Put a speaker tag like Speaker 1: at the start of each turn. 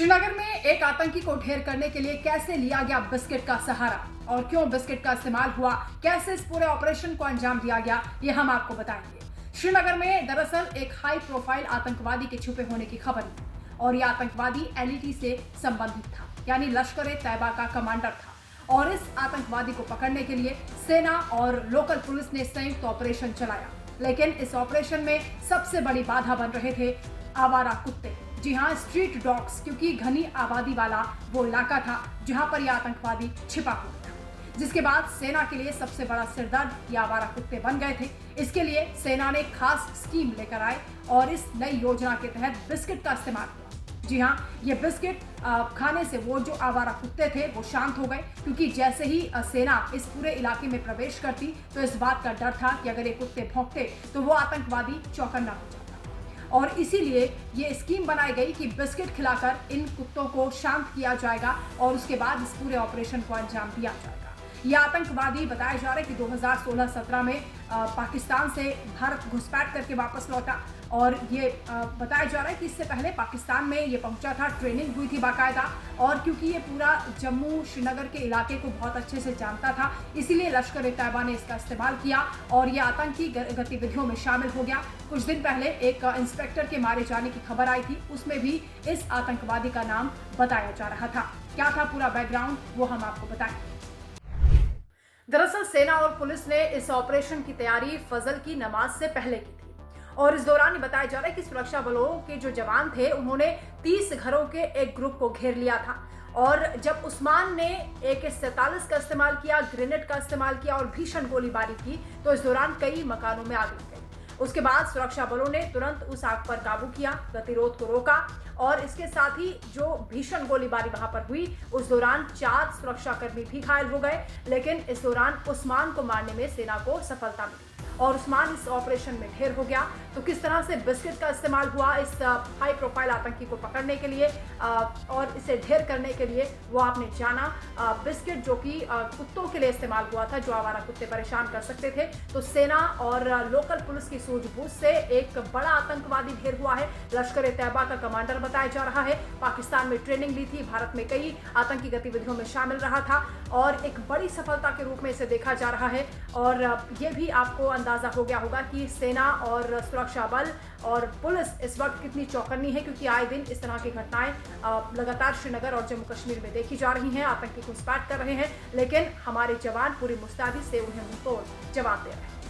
Speaker 1: श्रीनगर में एक आतंकी को ढेर करने के लिए कैसे लिया गया बिस्किट का सहारा और क्यों बिस्किट का इस्तेमाल हुआ, कैसे इस पूरे ऑपरेशन को अंजाम दिया गया, ये हम आपको बताएंगे। श्रीनगर में दरअसल एक हाई प्रोफाइल आतंकवादी के छुपे होने की खबर थी और यह आतंकवादी एलईटी से संबंधित था, यानी लश्कर-ए-तैयबा का कमांडर था। और इस आतंकवादी को पकड़ने के लिए सेना और लोकल पुलिस ने संयुक्त ऑपरेशन चलाया, लेकिन इस ऑपरेशन में सबसे बड़ी बाधा बन रहे थे आवारा कुत्ते। जी हाँ, स्ट्रीट डॉग्स, क्योंकि घनी आबादी वाला वो इलाका था जहां पर यह आतंकवादी छिपा हुआ था, जिसके बाद सेना के लिए सबसे बड़ा सिरदर्द ये आवारा कुत्ते बन गए थे। इसके लिए सेना ने खास स्कीम लेकर आए और इस नई योजना के तहत बिस्किट का इस्तेमाल हुआ। जी हाँ, ये बिस्किट खाने से वो जो आवारा कुत्ते थे वो शांत हो गए, क्योंकि जैसे ही सेना इस पूरे इलाके में प्रवेश करती तो इस बात का डर था कि अगर ये कुत्ते भौंकते तो वो आतंकवादी चौकन्ना हो जाता। और इसीलिए ये स्कीम बनाई गई कि बिस्किट खिलाकर इन कुत्तों को शांत किया जाएगा और उसके बाद इस पूरे ऑपरेशन को अंजाम दिया जाएगा। ये आतंकवादी बताया जा रहा है कि 2016-17 में पाकिस्तान से भारत घुसपैठ करके वापस लौटा और ये बताया जा रहा है कि इससे पहले पाकिस्तान में ये पहुंचा था, ट्रेनिंग हुई थी बाकायदा। और क्योंकि ये पूरा जम्मू श्रीनगर के इलाके को बहुत अच्छे से जानता था, इसीलिए लश्कर-ए-तैयबा ने इसका इस्तेमाल किया और ये आतंकी गतिविधियों में शामिल हो गया। कुछ दिन पहले एक इंस्पेक्टर के मारे जाने की खबर आई थी, उसमें भी इस आतंकवादी का नाम बताया जा रहा था। क्या था पूरा बैकग्राउंड, वो हम आपको बताएं। दरअसल सेना और पुलिस ने इस ऑपरेशन की तैयारी फजल की नमाज से पहले की थी और इस दौरान बताया जा रहा है कि सुरक्षा बलों के जो जवान थे उन्होंने 30 घरों के एक ग्रुप को घेर लिया था। और जब उस्मान ने AK-47 का इस्तेमाल किया, ग्रेनेड का इस्तेमाल किया और भीषण गोलीबारी की, तो इस दौरान कई मकानों में आग लग गई। उसके बाद सुरक्षा बलों ने तुरंत उस आग पर काबू किया, गतिरोध को रोका और इसके साथ ही जो भीषण गोलीबारी वहां पर हुई, उस दौरान 4 सुरक्षाकर्मी भी घायल हो गए। लेकिन इस दौरान उस्मान को मारने में सेना को सफलता मिली और उस्मान इस ऑपरेशन में ढेर हो गया। तो किस तरह से बिस्किट का इस्तेमाल हुआ इस हाई प्रोफाइल आतंकी को पकड़ने के लिए और इसे ढेर करने के लिए, वो आपने जाना। बिस्किट जो कि कुत्तों के लिए इस्तेमाल हुआ था, जो आवारा कुत्ते परेशान कर सकते थे। तो सेना और लोकल पुलिस की सूझबूझ से एक बड़ा आतंकवादी ढेर हुआ है। लश्कर-ए-तैयबा का कमांडर बताया जा रहा है, पाकिस्तान में ट्रेनिंग ली थी, भारत में कई आतंकी गतिविधियों में शामिल रहा था और एक बड़ी सफलता के रूप में इसे देखा जा रहा है। और ये भी आपको अंदाजा हो गया होगा कि सेना और सुरक्षा बल और पुलिस इस वक्त कितनी चौकन्नी है, क्योंकि आए दिन इस तरह की घटनाएं लगातार श्रीनगर और जम्मू कश्मीर में देखी जा रही हैं। आतंकी घुसपैठ कर रहे हैं, लेकिन हमारे जवान पूरी मुस्तैदी से उन्हें मुंहतोड़ जवाब दे रहे हैं।